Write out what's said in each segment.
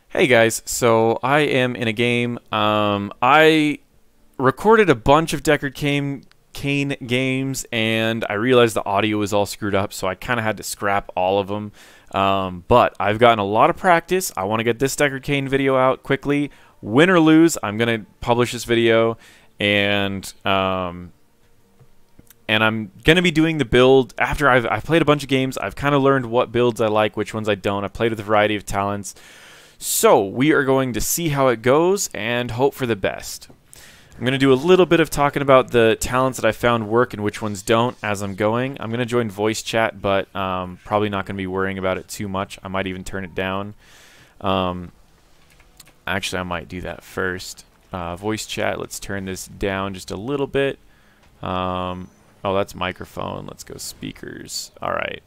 Hey guys, so I am in a game. I recorded a bunch of Deckard Cain games, and I realized the audio was all screwed up, so I kind of had to scrap all of them. But I've gotten a lot of practice. I want to get this Deckard Cain video out quickly. Win or lose, I'm going to publish this video, and I'm going to be doing the build after I've played a bunch of games. I've kind of learned what builds I like, which ones I don't. I've played with a variety of talents. So we are going to see how it goes and hope for the best. I'm going to do a little bit of talking about the talents that I found work and which ones don't as I'm going. I'm going to join voice chat, but probably not going to be worrying about it too much. I might even turn it down. Actually, I might do that first. Voice chat, let's turn this down just a little bit. Oh, that's microphone. Let's go speakers. All right.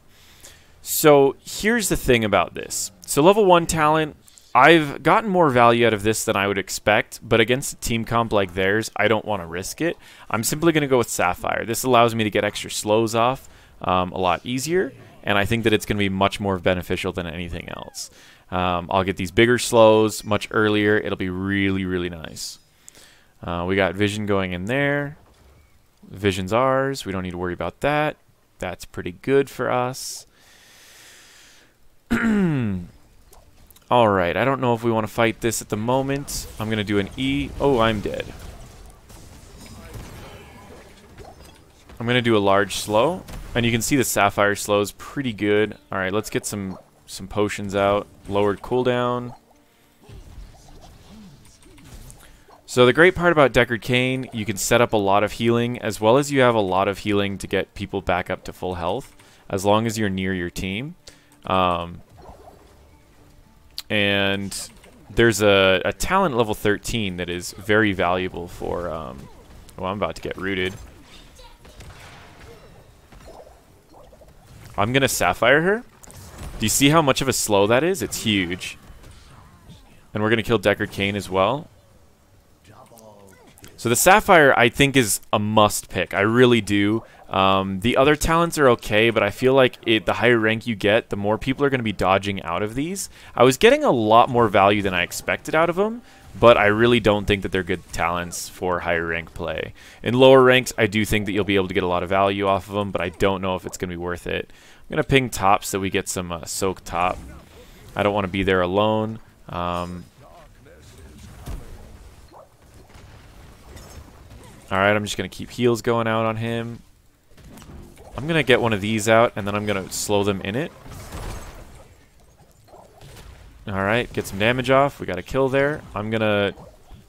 So here's the thing about this. So level 1 talent, I've gotten more value out of this than I would expect, but against a team comp like theirs, I don't want to risk it. I'm simply going to go with Sapphire. This allows me to get extra slows off a lot easier, and I think that it's going to be much more beneficial than anything else. I'll get these bigger slows much earlier. It'll be really, really nice. We got Vision going in there. Vision's ours. We don't need to worry about that. That's pretty good for us. Alright, I don't know if we want to fight this at the moment. I'm going to do an E. Oh, I'm dead. I'm going to do a large slow. And you can see the Sapphire slow is pretty good. Alright, let's get some potions out. Lowered cooldown. So the great part about Deckard Cain, you can set up a lot of healing, as well as you have a lot of healing to get people back up to full health, as long as you're near your team. And there's a talent level 13 that is very valuable for, well, I'm about to get rooted. I'm going to Sapphire her. Do you see how much of a slow that is? It's huge. And we're going to kill Deckard Cain as well. So the Sapphire, I think, is a must pick. I really do. The other talents are okay, but I feel like the higher rank you get, the more people are going to be dodging out of these. I was getting a lot more value than I expected out of them, but I really don't think that they're good talents for higher rank play. In lower ranks, I do think that you'll be able to get a lot of value off of them, but I don't know if it's going to be worth it. I'm going to ping top so we get some soak top. I don't want to be there alone. Alright, I'm just going to keep heals going out on him. I'm going to get one of these out, and then I'm going to slow them in it. Alright, get some damage off. We got a kill there. I'm going to...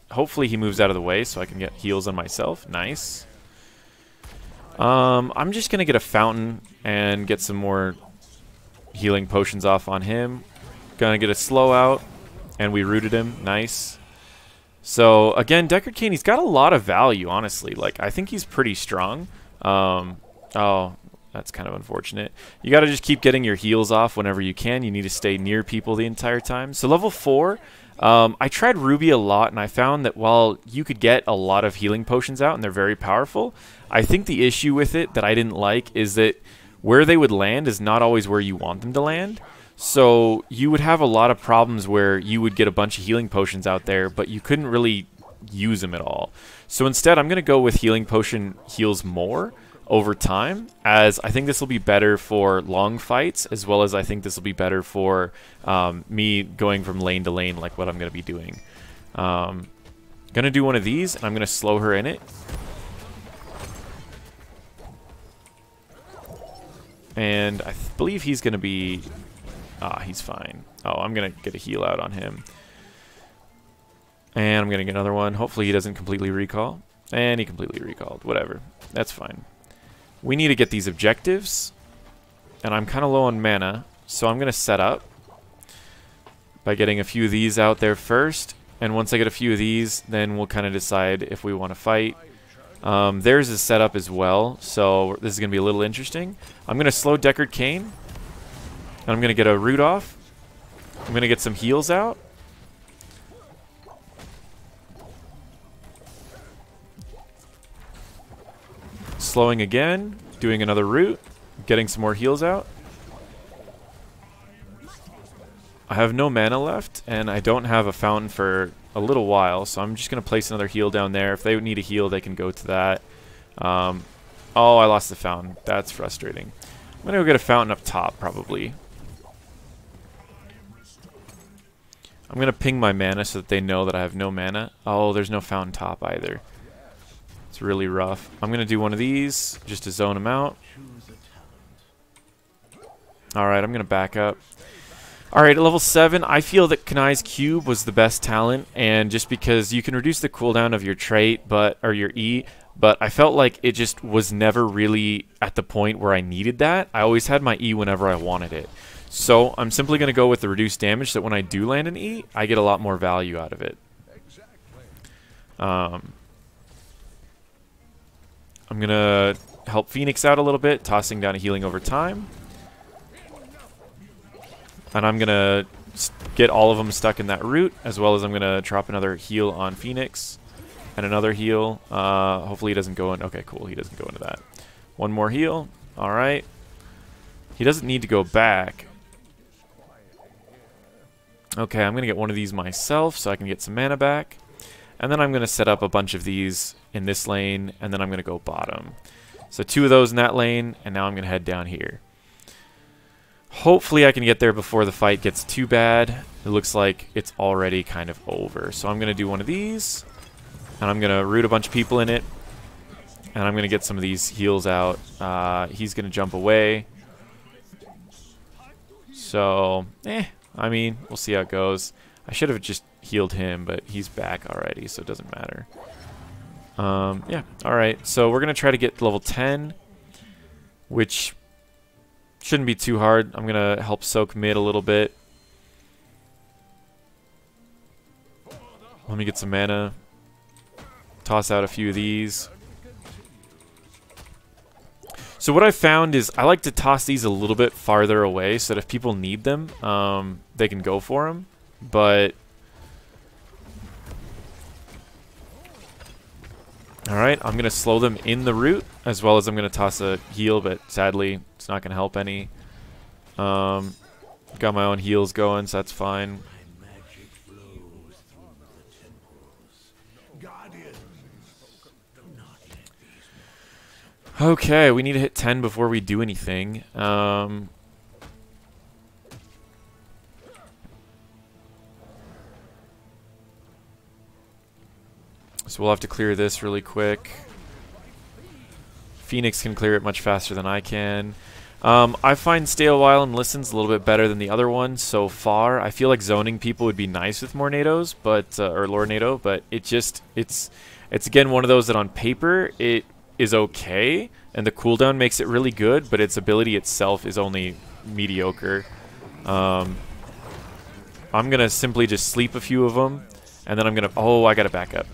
Hopefully he moves out of the way so I can get heals on myself. Nice. I'm just going to get a fountain and get some more healing potions off on him. Going to get a slow out, and we rooted him. Nice. So, again, Deckard Cain, he's got a lot of value, honestly. Like, I think he's pretty strong. Oh, that's kind of unfortunate. You got to just keep getting your heals off whenever you can. You need to stay near people the entire time. So, level 4, I tried Ruby a lot, and I found that while you could get a lot of healing potions out, and they're very powerful, I think the issue with it that I didn't like is that where they would land is not always where you want them to land. So you would have a lot of problems where you would get a bunch of healing potions out there, but you couldn't really use them at all. So instead, I'm going to go with healing potion heals more over time, as I think this will be better for long fights, as well as I think this will be better for me going from lane to lane, like what I'm going to be doing. Going to do one of these, and I'm going to slow her in it. And I believe he's going to be... Ah, he's fine. Oh, I'm going to get a heal out on him. And I'm going to get another one. Hopefully he doesn't completely recall. And he completely recalled. Whatever. That's fine. We need to get these objectives. And I'm kind of low on mana. So I'm going to set up by getting a few of these out there first. And once I get a few of these, then we'll kind of decide if we want to fight. Theirs is set up as well. So this is going to be a little interesting. I'm going to slow Deckard Cain. And I'm going to get a root off. I'm going to get some heals out. Slowing again. Doing another root. Getting some more heals out. I have no mana left, and I don't have a fountain for a little while, so I'm just going to place another heal down there. If they need a heal, they can go to that. Oh, I lost the fountain. That's frustrating. I'm going to go get a fountain up top, probably. I'm going to ping my mana so that they know that I have no mana. Oh, there's no fountain top either. It's really rough. I'm going to do one of these just to zone them out. Alright, I'm going to back up. Alright, at level 7, I feel that Kanai's Cube was the best talent, and just because you can reduce the cooldown of your trait, or your E, but I felt like it just was never really at the point where I needed that. I always had my E whenever I wanted it. So I'm simply going to go with the reduced damage, so that when I do land an E, I get a lot more value out of it. I'm going to help Phoenix out a little bit, tossing down a healing over time. And I'm going to get all of them stuck in that root, as well as I'm going to drop another heal on Phoenix. And another heal. Hopefully he doesn't go in. Okay, cool. He doesn't go into that. One more heal. Alright. He doesn't need to go back. Okay, I'm going to get one of these myself so I can get some mana back. And then I'm going to set up a bunch of these in this lane, and then I'm going to go bottom. So 2 of those in that lane, and now I'm going to head down here. Hopefully I can get there before the fight gets too bad. It looks like it's already kind of over. So I'm going to do one of these, and I'm going to root a bunch of people in it, and I'm going to get some of these heals out. He's going to jump away. So, I mean, we'll see how it goes. I should have just healed him, but he's back already, so it doesn't matter. Yeah, alright. So we're going to try to get level 10, which shouldn't be too hard. I'm going to help soak mid a little bit. Let me get some mana. Toss out a few of these. So what I found is I like to toss these a little bit farther away so that if people need them, they can go for them. But alright, I'm going to slow them in the root, as well as I'm going to toss a heal, but sadly, it's not going to help any. Got my own heals going, so that's fine. Okay, we need to hit 10 before we do anything. So we'll have to clear this really quick. Phoenix can clear it much faster than I can. I find Stay a While and Listen's a little bit better than the other one so far. I feel like zoning people would be nice with more NATOs, but or Lore NATO, but it's again one of those that on paper it is okay, and the cooldown makes it really good, but its ability itself is only mediocre. I'm gonna simply just sleep a few of them, and then I'm gonna. Oh, I gotta back up.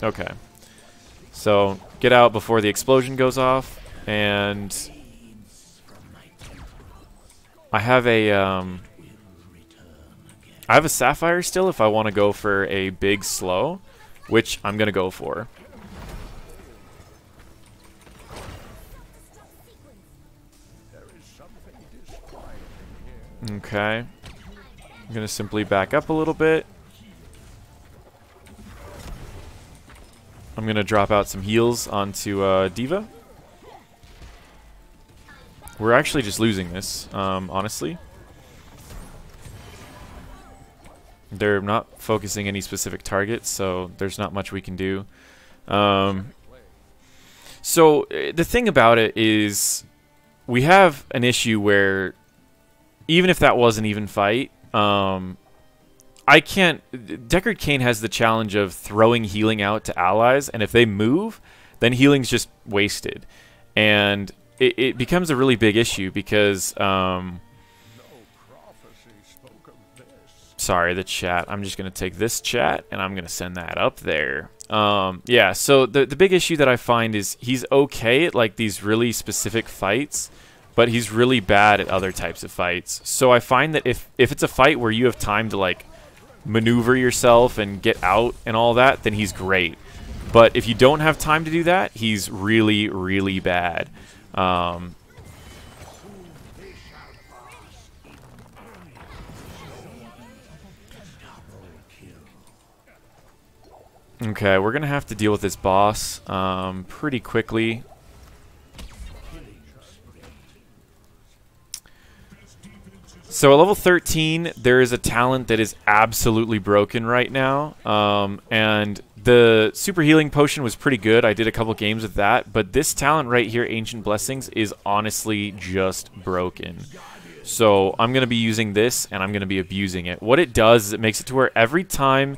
Okay. So get out before the explosion goes off, and I have a Sapphire still if I want to go for a big slow, which I'm gonna go for. Okay. I'm gonna simply back up a little bit. I'm going to drop out some heals onto Diva. We're actually just losing this, honestly. They're not focusing any specific targets, so there's not much we can do. So the thing about it is we have an issue where even if that was an even fight, I can't. Deckard Cain has the challenge of throwing healing out to allies, and if they move, then healing's just wasted, and it becomes a really big issue because. Sorry, the chat. I'm just gonna take this chat and I'm gonna send that up there. Yeah. So the big issue that I find is he's okay at like these really specific fights, but he's really bad at other types of fights. So I find that if it's a fight where you have time to like maneuver yourself and get out and all that, then he's great. But if you don't have time to do that, he's really, really bad. Okay, we're going to have to deal with this boss pretty quickly. So at level 13, there is a talent that is absolutely broken right now. And the super healing potion was pretty good. I did a couple games with that. But this talent right here, Ancient Blessings, is honestly just broken. So I'm going to be using this, and I'm going to be abusing it. What it does is it makes it to where every time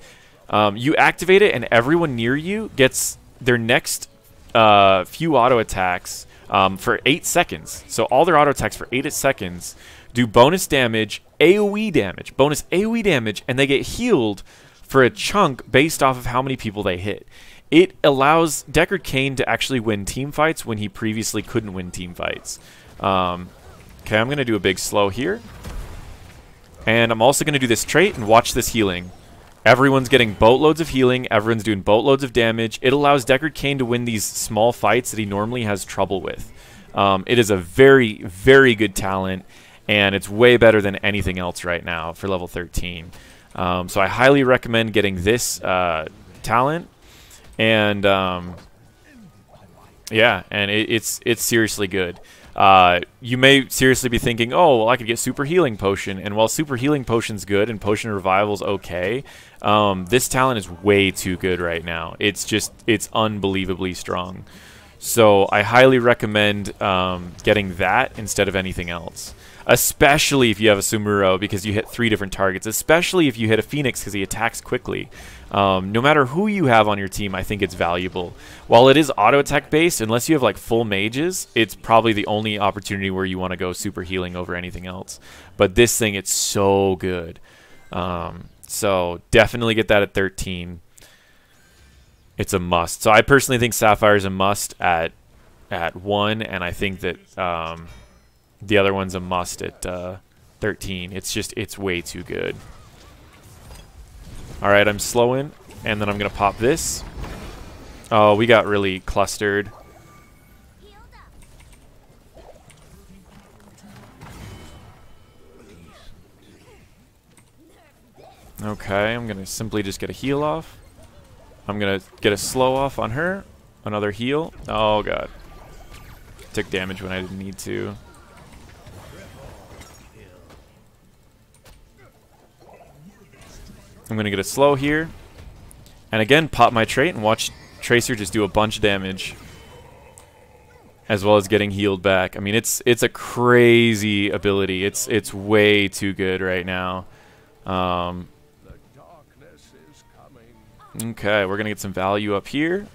you activate it and everyone near you gets their next few auto attacks for 8 seconds. So all their auto attacks for 8 seconds do bonus damage, AoE damage, bonus AoE damage, and they get healed for a chunk based off of how many people they hit. It allows Deckard Cain to actually win team fights when he previously couldn't win team fights. Okay, I'm going to do a big slow here. And I'm also going to do this trait and watch this healing. Everyone's getting boatloads of healing. Everyone's doing boatloads of damage. It allows Deckard Cain to win these small fights that he normally has trouble with. It is a very, very good talent, and it's way better than anything else right now for level 13. So I highly recommend getting this talent. And yeah, and it's seriously good. You may seriously be thinking, oh, well, I could get Super Healing Potion. And while Super Healing Potion's good and Potion Revival's okay, this talent is way too good right now. It's unbelievably strong. So I highly recommend getting that instead of anything else. Especially if you have a Sumuro because you hit 3 different targets. Especially if you hit a Phoenix because he attacks quickly. No matter who you have on your team, I think it's valuable. While it is auto attack based, unless you have like full mages, it's probably the only opportunity where you want to go super healing over anything else. But this thing, it's so good. So definitely get that at 13. It's a must. So I personally think Sapphire is a must at 1, and I think that the other one's a must at 13. It's way too good. Alright, I'm slowing, and then I'm going to pop this. Oh, we got really clustered. Okay, I'm going to simply just get a heal off. I'm going to get a slow off on her. Another heal. Oh, God. Took damage when I didn't need to. I'm going to get a slow here. And again, pop my trait and watch Tracer just do a bunch of damage. As well as getting healed back. I mean, it's a crazy ability. It's way too good right now. Okay, we're going to get some value up here.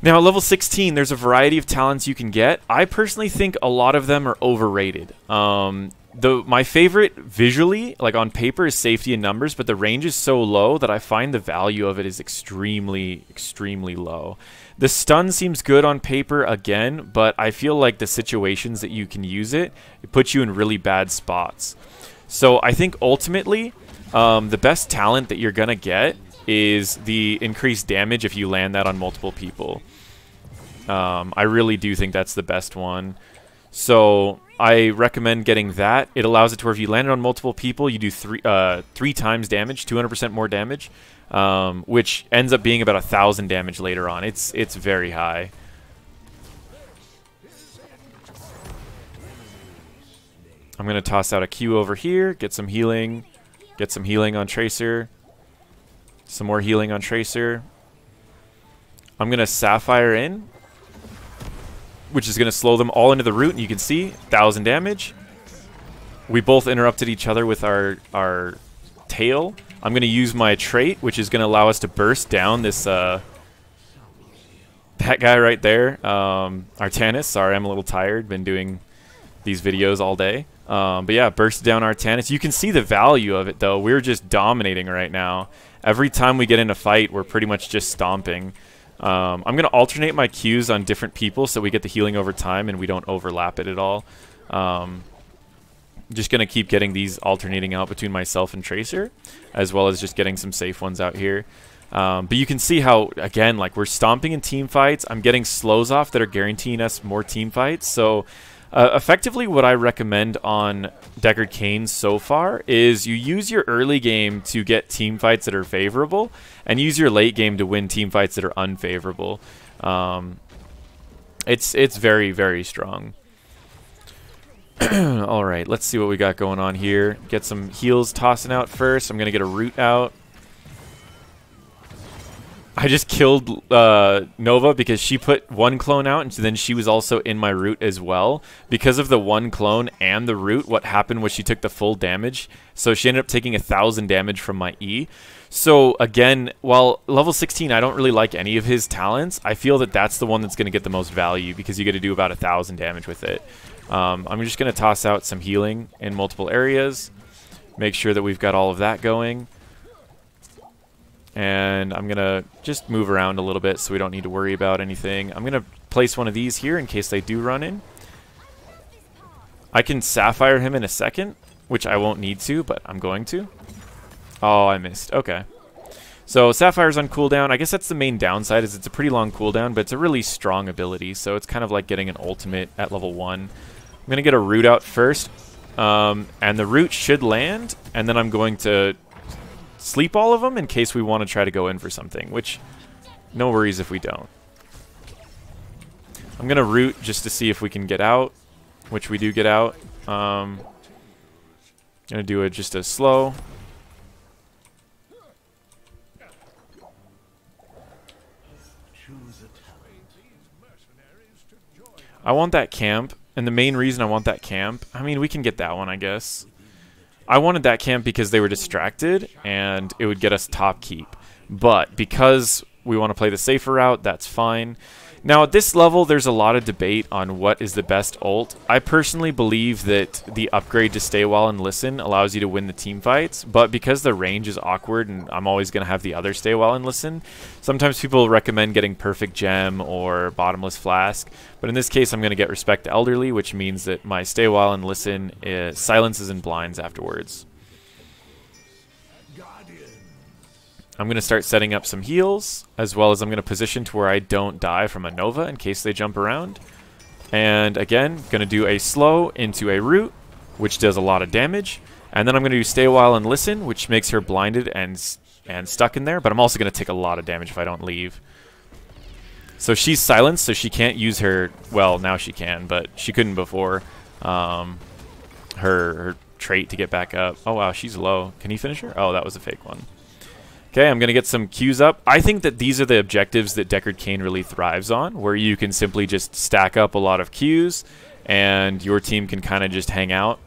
Now, at level 16, there's a variety of talents you can get. I personally think a lot of them are overrated. My favorite visually, like on paper, is Safety in Numbers, but the range is so low that I find the value of it is extremely, extremely low. The stun seems good on paper again, but I feel like the situations that you can use it puts you in really bad spots. So I think ultimately, the best talent that you're going to get is the increased damage if you land that on multiple people. I really do think that's the best one. So I recommend getting that. It allows it to where if you land it on multiple people, you do 3 times damage, 200% more damage, which ends up being about 1,000 damage later on. It's very high. I'm going to toss out a Q over here, get some healing on Tracer, some more healing on Tracer. I'm going to Sapphire in, which is going to slow them all into the root, and you can see 1,000 damage. We both interrupted each other with our tail. I'm going to use my trait, which is going to allow us to burst down this that guy right there, Artanis. Sorry, I'm a little tired. Been doing these videos all day. But yeah, burst down Artanis. You can see the value of it, though. We're just dominating right now. Every time we get in a fight, we're pretty much just stomping. I'm going to alternate my Qs on different people so we get the healing over time and we don't overlap it at all. Just going to keep getting these alternating out between myself and Tracer, as well as just getting some safe ones out here. But you can see how, again, like we're stomping in team fights. I'm getting slows off that are guaranteeing us more team fights. So Effectively, what I recommend on Deckard Cain so far is you use your early game to get team fights that are favorable, and use your late game to win team fights that are unfavorable. It's very, very strong. All right, let's see what we got going on here. Get some heals tossing out first. I'm going to get a root out. I just killed Nova because she put one clone out, and then she was also in my root as well. Because of the one clone and the root, what happened was she took the full damage. So she ended up taking 1,000 damage from my E. So again, while level 16, I don't really like any of his talents, I feel that that's the one that's going to get the most value because you get to do about 1,000 damage with it. I'm just going to toss out some healing in multiple areas. Make sure that we've got all of that going. And I'm going to just move around a little bit so we don't need to worry about anything. I'm going to place one of these here in case they do run in. I can Sapphire him in a second, which I won't need to, but I'm going to. Oh, I missed. Okay. So Sapphire's on cooldown. I guess that's the main downside, is it's a pretty long cooldown, but it's a really strong ability, so it's kind of like getting an ultimate at level 1. I'm going to get a root out first, and the root should land, and then I'm going to sleep all of them in case we want to try to go in for something, which no worries if we don't. I'm going to root just to see if we can get out, which we do get out. Going to do just a slow. I want that camp, and the main reason I want that camp, I mean, we can get that one, I guess. I wanted that camp because they were distracted, and it would get us top keep. But because we want to play the safer route, that's fine. Now, at this level, there's a lot of debate on what is the best ult. I personally believe that the upgrade to Stay While and Listen allows you to win the team fights, but because the range is awkward and I'm always going to have the other Stay While and Listen, sometimes people recommend getting Perfect Gem or Bottomless Flask. But in this case, I'm going to get Respect the Elderly, which means that my Stay While and Listen silences and blinds afterwards. I'm going to start setting up some heals, as well as I'm going to position to where I don't die from a Nova in case they jump around. And again, going to do a slow into a root, which does a lot of damage. And then I'm going to do Stay a While and Listen, which makes her blinded and stuck in there. But I'm also going to take a lot of damage if I don't leave. So she's silenced, so she can't use her... Well, now she can, but she couldn't before. Her trait to get back up. Oh, wow, she's low. Can he finish her? Oh, that was a fake one. Okay, I'm going to get some Qs up. I think that these are the objectives that Deckard Cain really thrives on, where you can simply just stack up a lot of Qs, and your team can kind of just hang out.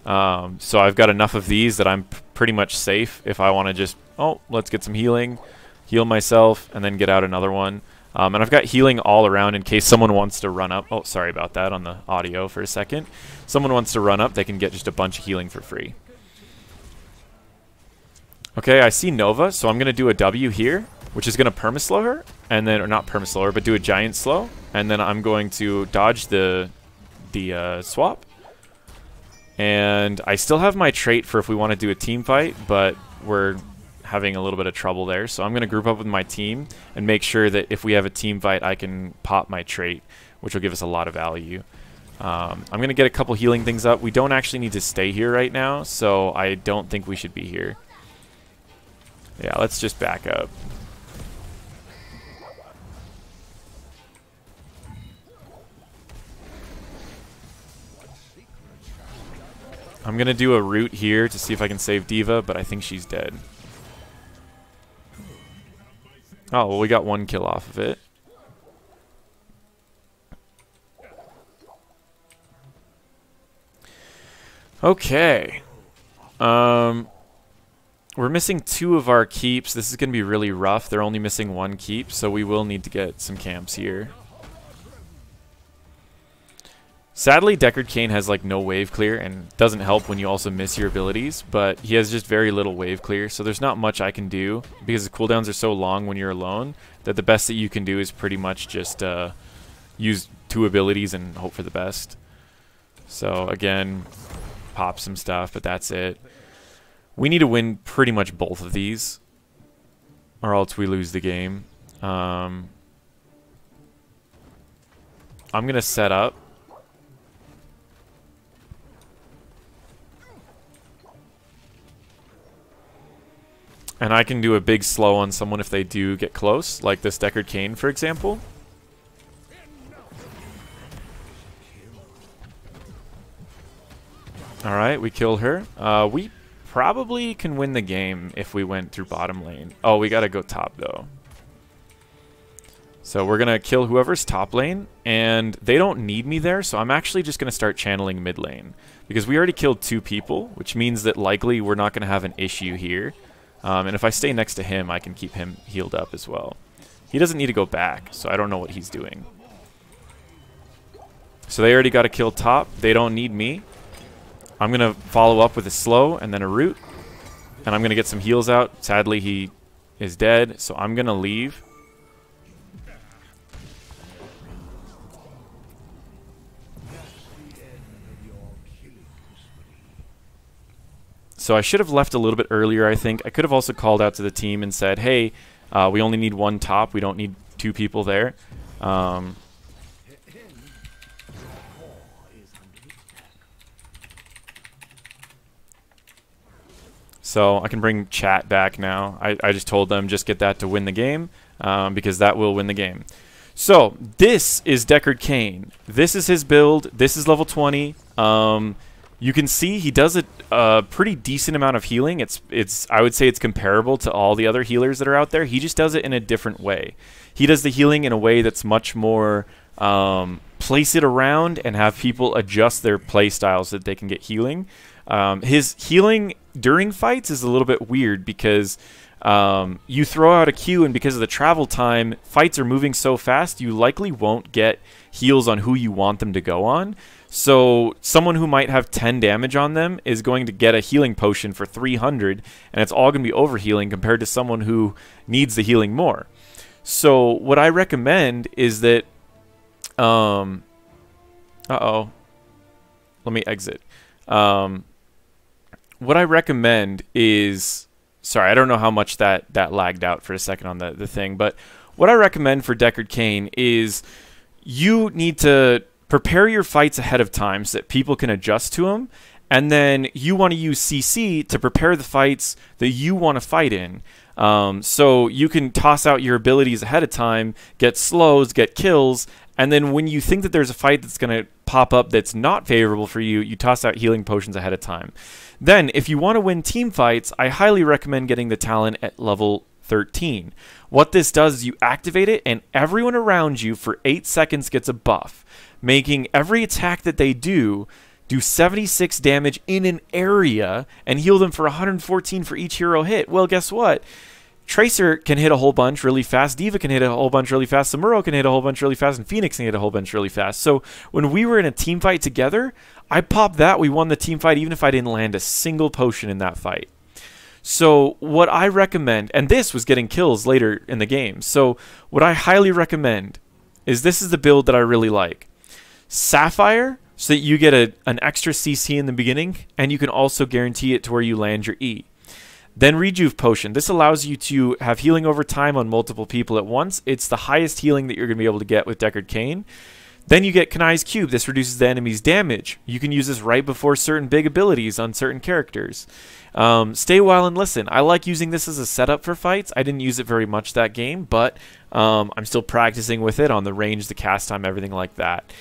So I've got enough of these that I'm pretty much safe if I want to just, oh, let's get some healing, heal myself, and then get out another one. And I've got healing all around in case someone wants to run up. Oh, sorry about that on the audio for a second. Someone wants to run up, they can get just a bunch of healing for free. Okay, I see Nova, so I'm going to do a W here, which is going to perma-slow her, and then, or not perma-slow her, but do a giant slow, and then I'm going to dodge the swap. And I still have my trait for if we want to do a team fight, but we're having a little bit of trouble there, so I'm going to group up with my team and make sure that if we have a team fight, I can pop my trait, which will give us a lot of value. I'm going to get a couple healing things up. We don't actually need to stay here right now, so I don't think we should be here. Yeah, let's just back up. I'm going to do a root here to see if I can save D.Va, but I think she's dead. Oh, well, we got one kill off of it. Okay. We're missing 2 of our keeps. This is going to be really rough. They're only missing 1 keep, so we will need to get some camps here. Sadly, Deckard Cain has like no wave clear, and doesn't help when you also miss your abilities, but he has just very little wave clear, so there's not much I can do because the cooldowns are so long when you're alone that the best that you can do is pretty much just use 2 abilities and hope for the best. So again, pop some stuff, but that's it. We need to win pretty much both of these, or else we lose the game. I'm going to set up. And I can do a big slow on someone if they do get close, like this Deckard Cain, for example. Alright, we kill her. We probably can win the game if we went through bottom lane. Oh, we gotta go top, though. So we're gonna kill whoever's top lane, and they don't need me there, so I'm actually just gonna start channeling mid lane. Because we already killed 2 people, which means that likely we're not gonna have an issue here. And if I stay next to him, I can keep him healed up as well. He doesn't need to go back, so I don't know what he's doing. So they already got a kill top. They don't need me. I'm going to follow up with a slow and then a root. And I'm going to get some heals out. Sadly, he is dead, so I'm going to leave. So I should have left a little bit earlier, I think. I could have also called out to the team and said, hey, we only need 1 top. We don't need 2 people there. So I can bring chat back now. I just told them just get that to win the game, because that will win the game. So this is Deckard Cain. This is his build. This is level 20. You can see he does a pretty decent amount of healing. I would say it's comparable to all the other healers that are out there. He just does it in a different way. He does the healing in a way that's much more place it around and have people adjust their play styles so that they can get healing. His healing during fights is a little bit weird because you throw out a Q, and because of the travel time, fights are moving so fast, you likely won't get heals on who you want them to go on. So someone who might have 10 damage on them is going to get a healing potion for 300, and it's all going to be overhealing compared to someone who needs the healing more. So what I recommend is that... let me exit. What I recommend is... Sorry, I don't know how much that lagged out for a second on the thing, but what I recommend for Deckard Cain is you need to prepare your fights ahead of time so that people can adjust to them, and then you want to use CC to prepare the fights that you want to fight in. So you can toss out your abilities ahead of time, get slows, get kills, and then when you think that there's a fight that's going to pop up that's not favorable for you, you toss out healing potions ahead of time. Then, if you want to win team fights, I highly recommend getting the talent at level 13. What this does is you activate it, and everyone around you for 8 seconds gets a buff, making every attack that they do 76 damage in an area and heal them for 114 for each hero hit. Well, guess what? Tracer can hit a whole bunch really fast, D.Va can hit a whole bunch really fast, Samuro can hit a whole bunch really fast, and Phoenix can hit a whole bunch really fast. So when we were in a team fight together, I popped that, we won the team fight even if I didn't land a single potion in that fight. So what I recommend, and this was getting kills later in the game, so what I highly recommend is this is the build that I really like. Sapphire, so that you get an extra CC in the beginning, and you can also guarantee it to where you land your E. Then Rejuve Potion. This allows you to have healing over time on multiple people at once. It's the highest healing that you're going to be able to get with Deckard Cain. Then you get Kanai's Cube. This reduces the enemy's damage. You can use this right before certain big abilities on certain characters. Stay While and Listen. I like using this as a setup for fights. I didn't use it very much that game, but I'm still practicing with it on the range, the cast time, everything like that.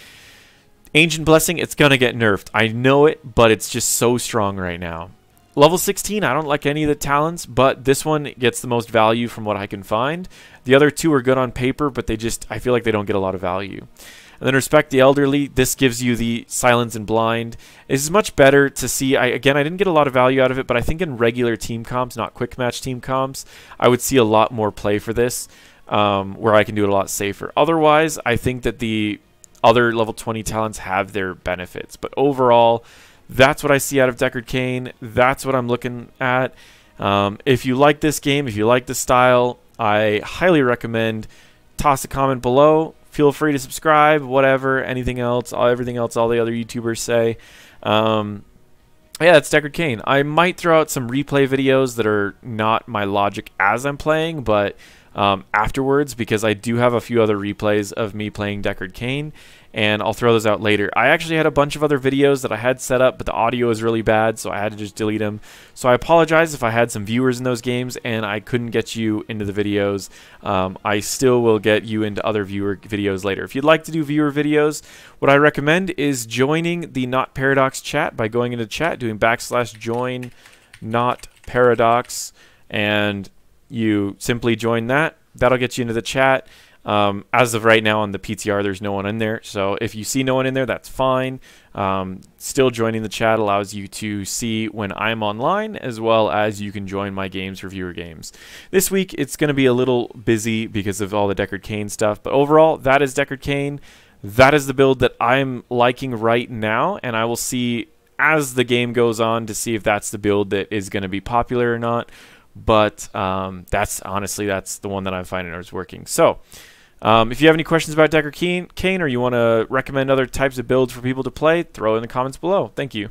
Ancient Blessing, it's going to get nerfed. I know it, but it's just so strong right now. Level 16, I don't like any of the talents, but this one gets the most value from what I can find. The other two are good on paper, but I feel like they don't get a lot of value. And then Respect the Elderly, this gives you the Silence and Blind. It's much better to see, again, I didn't get a lot of value out of it, but I think in regular team comps, not quick match team comps, I would see a lot more play for this, where I can do it a lot safer. Otherwise, I think that the other level 20 talents have their benefits, but overall, that's what I see out of Deckard Cain. That's what I'm looking at. If you like this game, if you like the style, I highly recommend toss a comment below. Feel free to subscribe, whatever, anything else, everything else all the other YouTubers say. Yeah, that's Deckard Cain. I might throw out some replay videos that are not my logic as I'm playing, but afterwards, because I do have a few other replays of me playing Deckard Cain, and I'll throw those out later. I actually had a bunch of other videos that I had set up, but the audio is really bad, so I had to just delete them. So I apologize if I had some viewers in those games and I couldn't get you into the videos. I still will get you into other viewer videos later. If you'd like to do viewer videos, what I recommend is joining the NotParadox chat by going into chat, doing /join NotParadox, and you simply join that. That'll get you into the chat. As of right now on the PTR, there's no one in there. So if you see no one in there, that's fine. Still joining the chat allows you to see when I'm online, as well as you can join my games for viewer games. This week, it's going to be a little busy because of all the Deckard Cain stuff. But overall, that is Deckard Cain. That is the build that I'm liking right now. And I will see as the game goes on to see if that's the build that is going to be popular or not. But that's honestly, that's the one that I'm finding is working. So if you have any questions about Deckard Cain, or you want to recommend other types of builds for people to play, throw it in the comments below. Thank you.